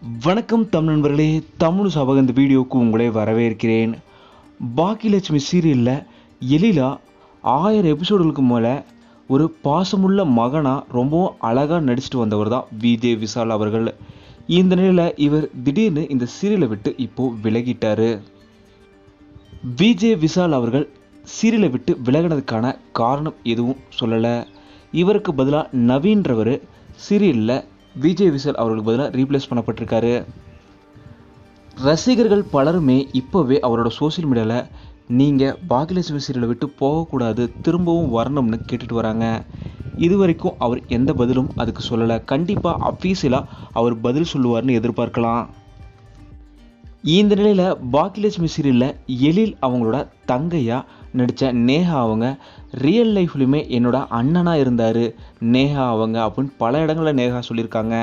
வணக்கம் தமிழ் நண்பர்களே, தமிழ் சபக இந்த வீடியோவுக்கு உங்களை வரவேற்கிறேன். பாக்கியலட்சுமி சீரியலில் எழிலா 1000 எபிசோடுகளுக்கு மேலே ஒரு பாசமுள்ள மகனாக ரொம்பவும் அழகாக நடிச்சிட்டு வந்தவர் தான் விஜய் விஷால் அவர்கள். இந்த நிலையில் இவர் திடீர்னு இந்த சீரியலை விட்டு இப்போது விலகிட்டார். விஜய் விஷால் அவர்கள் சீரியலை விட்டு விலகினதுக்கான காரணம் எதுவும் சொல்லலை. இவருக்கு பதிலாக நவீன்றவர் சீரியலில் விஜய் விஷால் அவர்களுக்கு பதிலாக ரீப்ளேஸ் பண்ணப்பட்டிருக்காரு. ரசிகர்கள் பலருமே இப்போவே அவரோட சோசியல் மீடியாவில் நீங்கள் பாக்கியலட்சுமி சீரியலை விட்டு போகக்கூடாது, திரும்பவும் வரணும்னு கேட்டுட்டு வராங்க. இது வரைக்கும் அவர் எந்த பதிலும் அதுக்கு சொல்லலை. கண்டிப்பாக அஃபீஷியலாக அவர் பதில் சொல்லுவார்னு எதிர்பார்க்கலாம். இந்த நிலையில் பாக்கியலட்சுமி சீரியலில் எழில் அவங்களோட தங்கையாக நடித்த நேஹா அவங்க ரியல் லைஃப்லையுமே என்னோட அண்ணனாக இருந்தார் நேஹா அவங்க அப்படின்னு பல இடங்களில் நேஹா சொல்லியிருக்காங்க.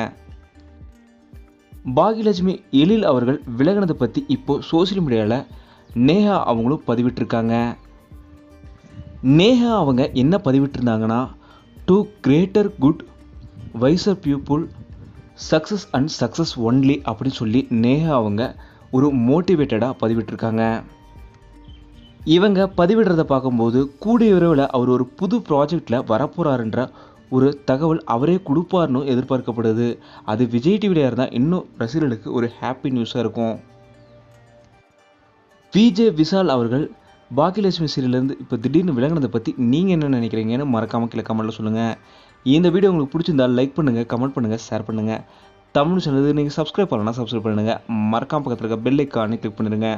பாக்கியலட்சுமி எழில் அவர்கள் விலகினதை பற்றி இப்போது சோசியல் மீடியாவில் நேஹா அவங்களும் பதிவிட்டிருக்காங்க. நேஹா அவங்க என்ன பதிவிட்டிருந்தாங்கன்னா, to greater good wiser people success and success only அப்படின்னு சொல்லி நேஹா அவங்க ஒரு மோட்டிவேட்டடாக பதிவிட்டிருக்காங்க. இவங்க பதிவிடுறதை பார்க்கும்போது கூடிய விரைவில் அவர் ஒரு புது ப்ராஜெக்டில் வரப்போகிறாருன்ற ஒரு தகவல் அவரே கொடுப்பார்னு எதிர்பார்க்கப்படுது. அது விஜய் டிவியில் இருந்தால் இன்னும் ரசிகர்களுக்கு ஒரு ஹாப்பி நியூஸாக இருக்கும். விஜய் விஷால் அவர்கள் பாக்கியலட்சுமி சீரியலேருந்து இப்போ திடீர்னு விலகினதை பற்றி நீங்கள் என்ன நினைக்கிறீங்கன்னு மறக்காமல் கீழே கமெண்ட்டில் சொல்லுங்கள். இந்த வீடியோ உங்களுக்கு பிடிச்சிருந்தால் லைக் பண்ணுங்கள், கமெண்ட் பண்ணுங்கள், ஷேர் பண்ணுங்கள். தமிழ் சேனலுக்கு நீங்கள் சப்ஸ்கிரைப் பண்ணலன்னா சப்ஸ்கிரைப் பண்ணுங்கள். மறக்காம பக்கத்தில் இருக்க பெல் ஐக்கானை கிளிக் பண்ணிடுங்க.